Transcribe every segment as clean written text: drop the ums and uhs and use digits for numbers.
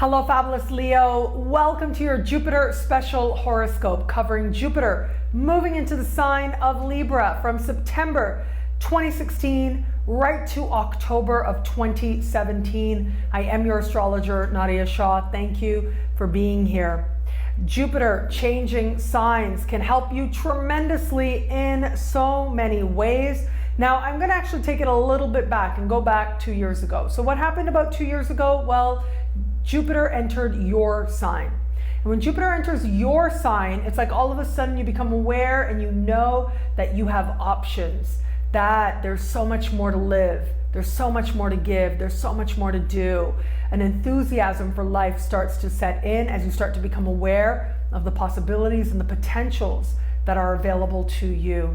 Hello, fabulous Leo. Welcome to your Jupiter special horoscope covering Jupiter moving into the sign of Libra from September 2016 right to October of 2017. I am your astrologer, Nadiya Shah. Thank you for being here. Jupiter changing signs can help you tremendously in so many ways. Now, I'm going to actually take it a little bit back and go back 2 years ago. So what happened about 2 years ago? Well, Jupiter entered your sign. And when Jupiter enters your sign, it's like all of a sudden you become aware and you know that you have options, that there's so much more to live, there's so much more to give, there's so much more to do. An enthusiasm for life starts to set in as you start to become aware of the possibilities and the potentials that are available to you.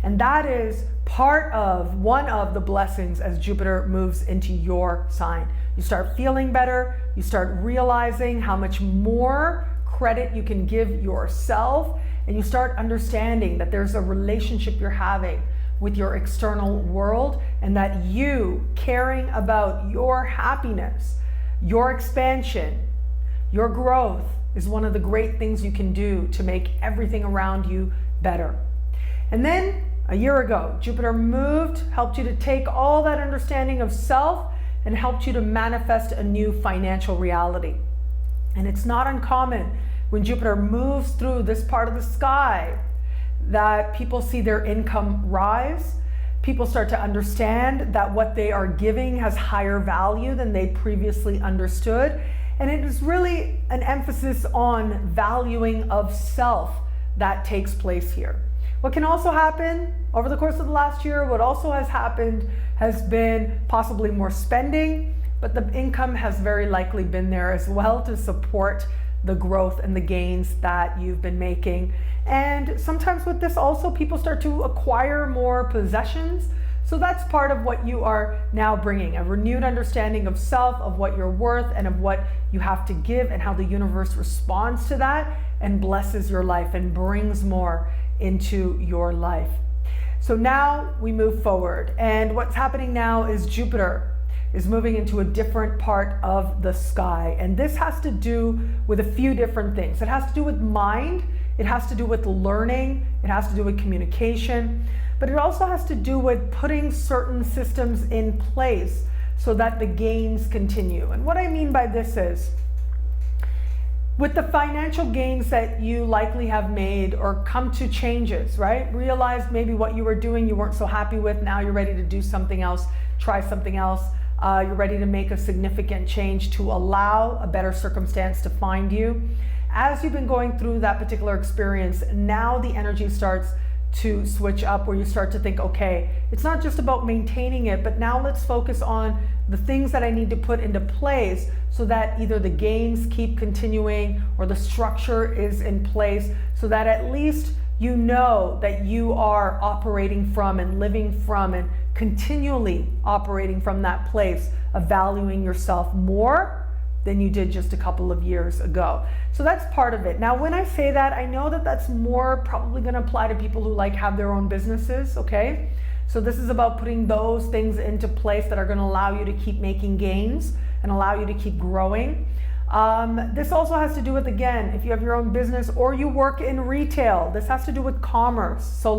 And that is one of the blessings as Jupiter moves into your sign. You start feeling better, you start realizing how much more credit you can give yourself, and you start understanding that there's a relationship you're having with your external world, and that you caring about your happiness, your expansion, your growth is one of the great things you can do to make everything around you better. And then a year ago, Jupiter moved, helped you to take all that understanding of self and helped you to manifest a new financial reality. And it's not uncommon when Jupiter moves through this part of the sky that people see their income rise. People start to understand that what they are giving has higher value than they previously understood. And it is really an emphasis on valuing of self that takes place here. What can also happen over the course of the last year, what also has happened has been possibly more spending, but the income has very likely been there as well to support the growth and the gains that you've been making. And sometimes with this also, people start to acquire more possessions. So that's part of what you are now bringing, a renewed understanding of self, of what you're worth, and of what you have to give, and how the universe responds to that and blesses your life and brings more into your life. So now we move forward, and what's happening now is Jupiter is moving into a different part of the sky, and this has to do with a few different things. It has to do with mind, it has to do with learning, it has to do with communication, but it also has to do with putting certain systems in place so that the gains continue. And what I mean by this is, with the financial gains that you likely have made or come to changes, right? Realized maybe what you were doing you weren't so happy with, now you're ready to do something else, try something else. You're ready to make a significant change to allow a better circumstance to find you. As you've been going through that particular experience, now the energy starts to switch up, where you start to think, okay, it's not just about maintaining it, but now let's focus on the things that I need to put into place so that either the gains keep continuing or the structure is in place, so that at least you know that you are operating from and living from and continually operating from that place of valuing yourself more than you did just a couple of years ago. So that's part of it. Now, when I say that, I know that that's more probably going to apply to people who have their own businesses, okay? So this is about putting those things into place that are going to allow you to keep making gains and allow you to keep growing. This also has to do with, again, if you have your own business or you work in retail, this has to do with commerce. So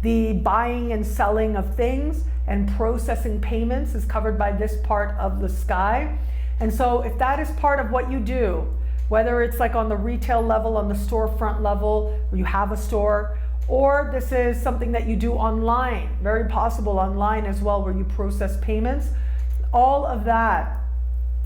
the buying and selling of things and processing payments is covered by this part of the sky. And so if that is part of what you do, whether it's on the retail level, on the storefront level, where you have a store, or this is something that you do online, very possible online as well, where you process payments, all of that,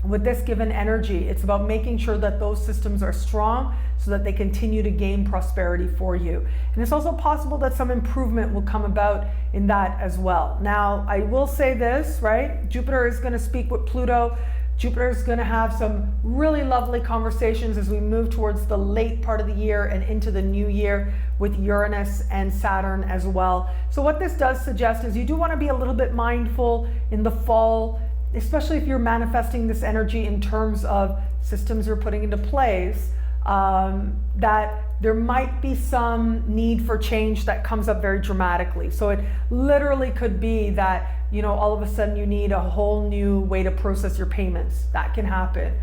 with this given energy, it's about making sure that those systems are strong so that they continue to gain prosperity for you. And it's also possible that some improvement will come about in that as well. Now, I will say this, right? Jupiter is going to speak with Pluto. Jupiter is going to have some really lovely conversations as we move towards the late part of the year and into the new year with Uranus and Saturn as well. So what this does suggest is you do want to be a little bit mindful in the fall, especially if you're manifesting this energy in terms of systems you're putting into place, that there might be some need for change that comes up very dramatically. So it literally could be that, all of a sudden you need a whole new way to process your payments. That can happen.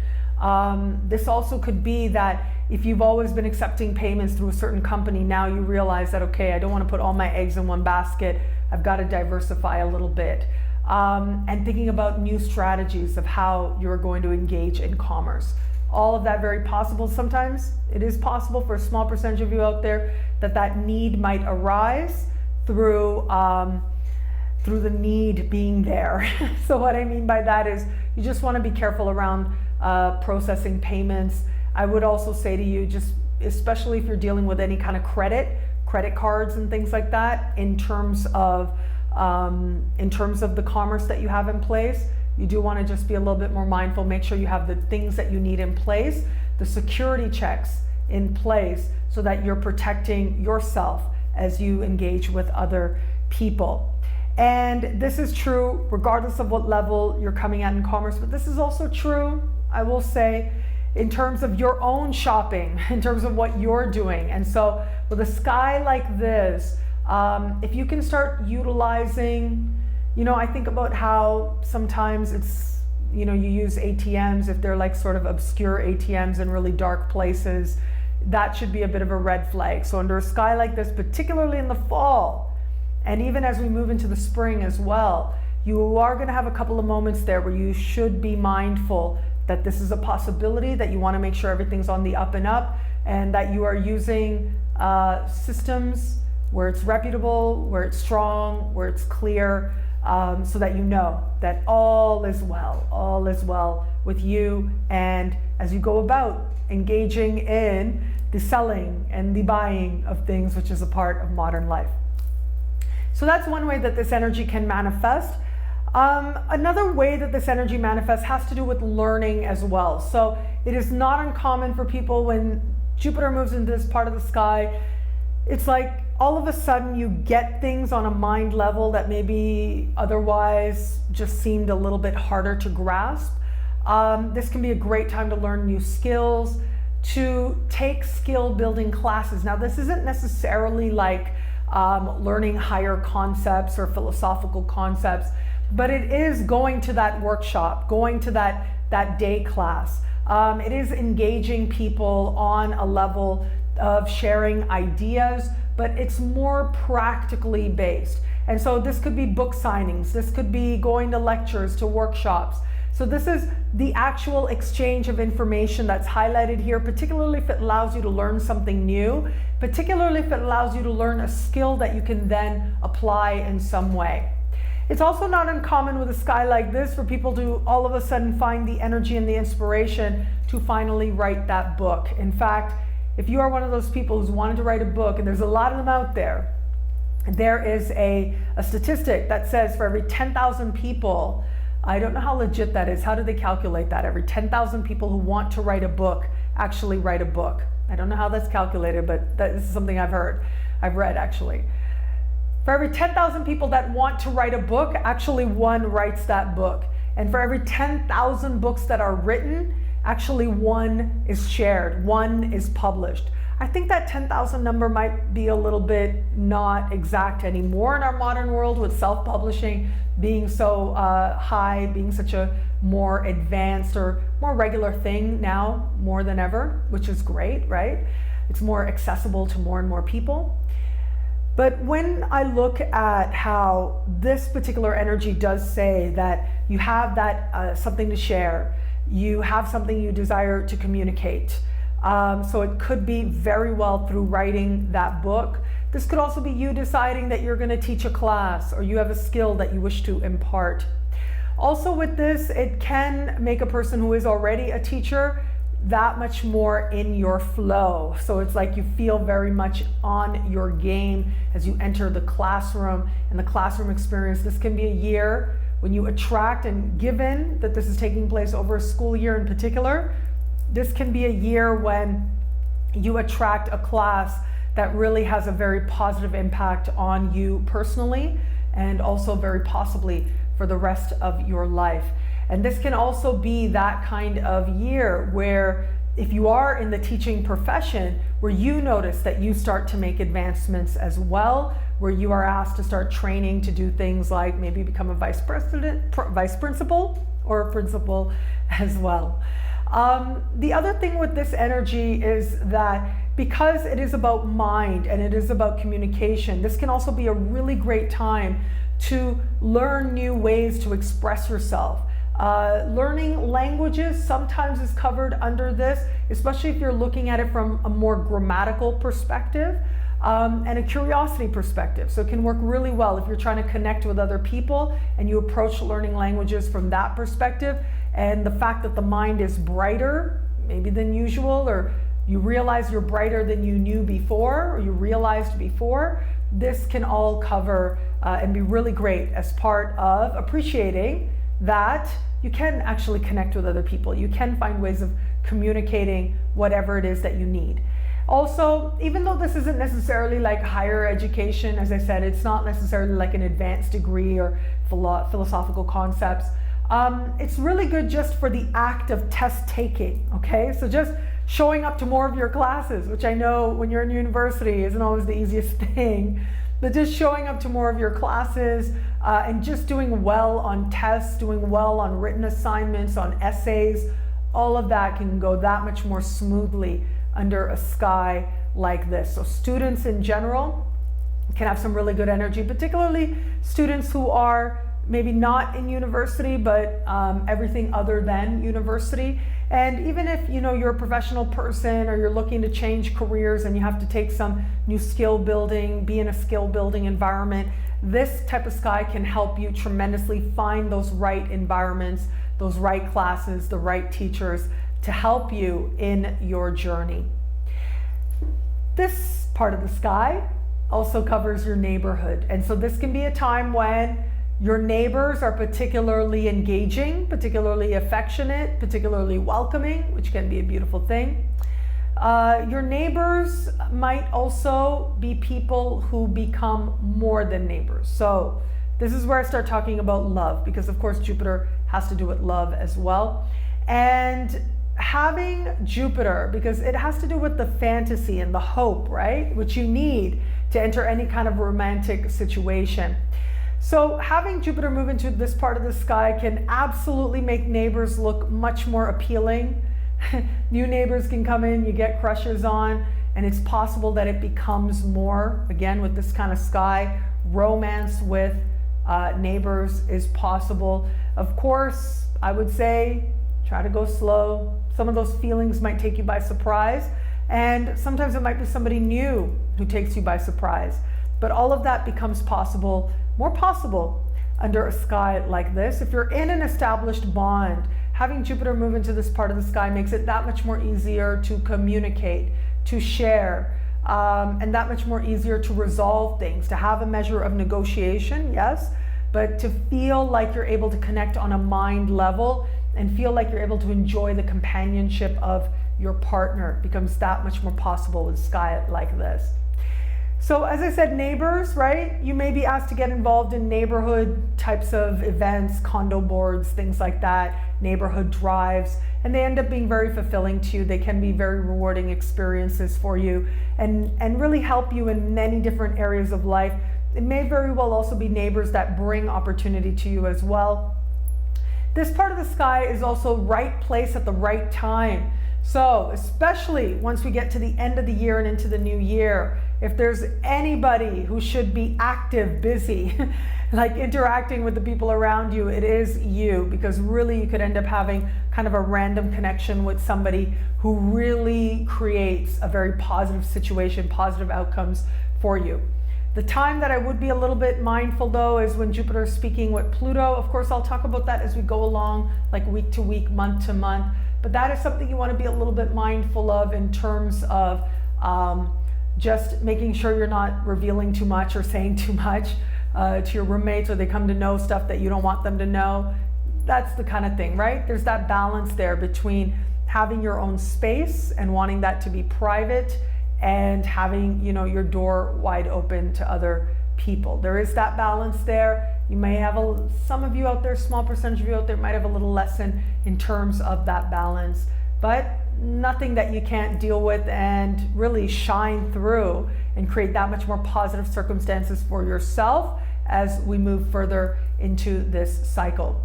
This also could be that if you've always been accepting payments through a certain company, now you realize that, okay, I don't want to put all my eggs in one basket. I've got to diversify a little bit. And thinking about new strategies of how you're going to engage in commerce. All of that very possible. Sometimes it is possible for a small percentage of you out there that need might arise through the need being there. So what I mean by that is you just want to be careful around processing payments. I would also say to you, just especially if you're dealing with any kind of credit cards and things like that, in terms of the commerce that you have in place, you do want to just be a little bit more mindful. Make sure you have the things that you need in place, the security checks in place, so that you're protecting yourself as you engage with other people. And this is true regardless of what level you're coming at in commerce, but this is also true, I will say, in terms of your own shopping, in terms of what you're doing. And so with a sky like this, if you can start utilizing, I think about how sometimes it's, you use ATMs, if they're like sort of obscure ATMs in really dark places, that should be a bit of a red flag. So under a sky like this, particularly in the fall, and even as we move into the spring as well, you are going to have a couple of moments there where you should be mindful that this is a possibility, that you want to make sure everything's on the up and up, and that you are using systems where it's reputable, where it's strong, where it's clear, so that you know that all is well with you, and as you go about engaging in the selling and the buying of things, which is a part of modern life. So that's one way that this energy can manifest. Another way that this energy manifests has to do with learning as well. So it is not uncommon for people when Jupiter moves into this part of the sky, it's like all of a sudden you get things on a mind level that maybe otherwise just seemed a little bit harder to grasp. This can be a great time to learn new skills, to take skill building classes. Now this isn't necessarily like learning higher concepts or philosophical concepts, but it is going to that workshop, going to that day class. It is engaging people on a level of sharing ideas, but it's more practically based. And so this could be book signings, this could be going to lectures, to workshops. So this is the actual exchange of information that's highlighted here, particularly if it allows you to learn something new, particularly if it allows you to learn a skill that you can then apply in some way. It's also not uncommon with a sky like this for people to all of a sudden find the energy and the inspiration to finally write that book. In fact, if you are one of those people who's wanted to write a book, and there's a lot of them out there, there is a statistic that says for every 10,000 people, I don't know how legit that is. How do they calculate that? Every 10,000 people who want to write a book actually write a book. I don't know how that's calculated, but this is something I've read actually. For every 10,000 people that want to write a book, actually one writes that book. And for every 10,000 books that are written, actually one is shared, one is published. I think that 10,000 number might be a little bit not exact anymore in our modern world, with self-publishing being so high, being such a more advanced or more regular thing now more than ever, which is great, right? It's more accessible to more and more people. But when I look at how this particular energy does say that you have that something to share, you have something you desire to communicate. So it could be very well through writing that book. This could also be you deciding that you're going to teach a class, or you have a skill that you wish to impart. Also with this, it can make a person who is already a teacher that much more in your flow. So it's like you feel very much on your game as you enter the classroom and the classroom experience. This can be a year when you attract, and given that this is taking place over a school year in particular, this can be a year when you attract a class that really has a very positive impact on you personally, and also very possibly for the rest of your life. And this can also be that kind of year where, if you are in the teaching profession, where you notice that you start to make advancements as well, where you are asked to start training to do things like maybe become a vice principal or a principal as well. The other thing with this energy is that because it is about mind and it is about communication, this can also be a really great time to learn new ways to express yourself. Learning languages sometimes is covered under this, especially if you're looking at it from a more grammatical perspective and a curiosity perspective. So it can work really well if you're trying to connect with other people and you approach learning languages from that perspective. And the fact that the mind is brighter, maybe than usual, or you realize you're brighter than you knew before, or you realized before, this can all cover and be really great as part of appreciating that you can actually connect with other people. You can find ways of communicating whatever it is that you need. Also, even though this isn't necessarily like higher education, as I said, it's not necessarily like an advanced degree or philosophical concepts. It's really good just for the act of test taking, okay? So just showing up to more of your classes, which I know when you're in university isn't always the easiest thing, but just showing up to more of your classes and just doing well on tests, doing well on written assignments, on essays, all of that can go that much more smoothly under a sky like this. So students in general can have some really good energy, particularly students who are maybe not in university, but everything other than university. And even if you're a professional person or you're looking to change careers and you have to take some new skill building, be in a skill building environment, this type of sky can help you tremendously find those right environments, those right classes, the right teachers to help you in your journey. This part of the sky also covers your neighborhood. And so this can be a time when your neighbors are particularly engaging, particularly affectionate, particularly welcoming, which can be a beautiful thing. Your neighbors might also be people who become more than neighbors. So this is where I start talking about love, because of course Jupiter has to do with love as well. And having Jupiter, because it has to do with the fantasy and the hope, right? Which you need to enter any kind of romantic situation. So having Jupiter move into this part of the sky can absolutely make neighbors look much more appealing. New neighbors can come in, you get crushes on, and it's possible that it becomes more, again, with this kind of sky, romance with neighbors is possible. Of course, I would say, try to go slow. Some of those feelings might take you by surprise, and sometimes it might be somebody new who takes you by surprise. But all of that becomes possible, more possible under a sky like this. If you're in an established bond, having Jupiter move into this part of the sky makes it that much more easier to communicate, to share, and that much more easier to resolve things, to have a measure of negotiation, yes, but to feel like you're able to connect on a mind level and feel like you're able to enjoy the companionship of your partner becomes that much more possible with sky like this. So as I said, neighbors, right? You may be asked to get involved in neighborhood types of events, condo boards, things like that, neighborhood drives, and they end up being very fulfilling to you. They can be very rewarding experiences for you and really help you in many different areas of life. It may very well also be neighbors that bring opportunity to you as well. This part of the sky is also right place at the right time. So especially once we get to the end of the year and into the new year, if there's anybody who should be active, busy, like interacting with the people around you, it is you, because really you could end up having kind of a random connection with somebody who really creates a very positive situation, positive outcomes for you. The time that I would be a little bit mindful though is when Jupiter is speaking with Pluto. Of course, I'll talk about that as we go along, like week to week, month to month. But that is something you want to be a little bit mindful of in terms of just making sure you're not revealing too much or saying too much to your roommates, or they come to know stuff that you don't want them to know. That's the kind of thing, right? There's that balance there between having your own space and wanting that to be private and having, you know, your door wide open to other people. There is that balance there. You may have some of you out there, small percentage of you out there might have a little lesson in terms of that balance, but nothing that you can't deal with and really shine through and create that much more positive circumstances for yourself as we move further into this cycle.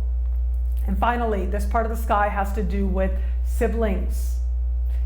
And finally, this part of the sky has to do with siblings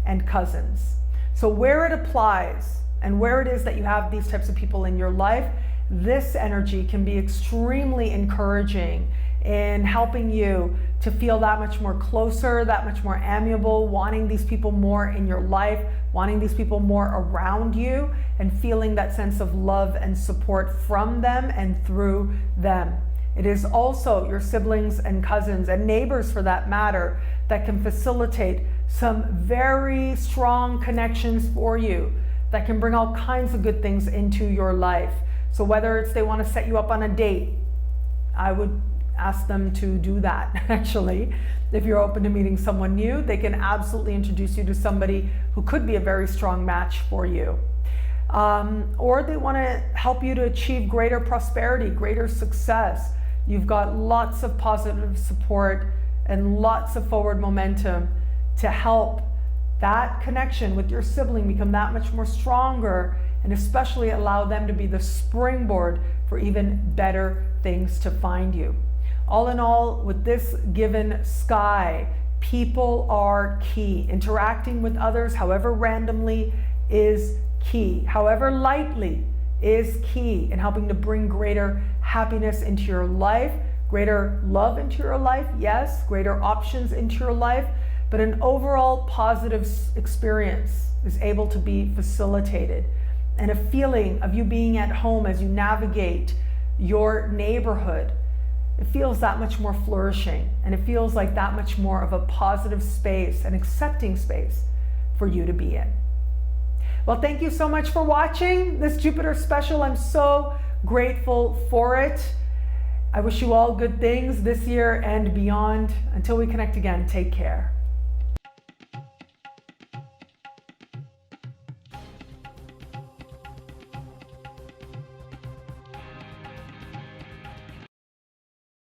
and cousins. So where it applies and where it is that you have these types of people in your life, this energy can be extremely encouraging in helping you to feel that much more closer, that much more amiable, wanting these people more in your life, wanting these people more around you, and feeling that sense of love and support from them and through them. It is also your siblings and cousins and neighbors, for that matter, that can facilitate some very strong connections for you that can bring all kinds of good things into your life. So whether it's they want to set you up on a date, I would ask them to do that. Actually, if you're open to meeting someone new, they can absolutely introduce you to somebody who could be a very strong match for you. Or they want to help you to achieve greater prosperity, greater success. You've got lots of positive support and lots of forward momentum to help that connection with your sibling become that much more stronger, and especially allow them to be the springboard for even better things to find you. All in all, with this given sky, people are key. Interacting with others, however randomly, is key. However lightly is key in helping to bring greater happiness into your life, greater love into your life, yes, greater options into your life, but an overall positive experience is able to be facilitated. And a feeling of you being at home as you navigate your neighborhood, it feels that much more flourishing, and it feels like that much more of a positive space, an accepting space for you to be in. Well, thank you so much for watching this Jupiter special. I'm so grateful for it. I wish you all good things this year and beyond. Until we connect again, take care.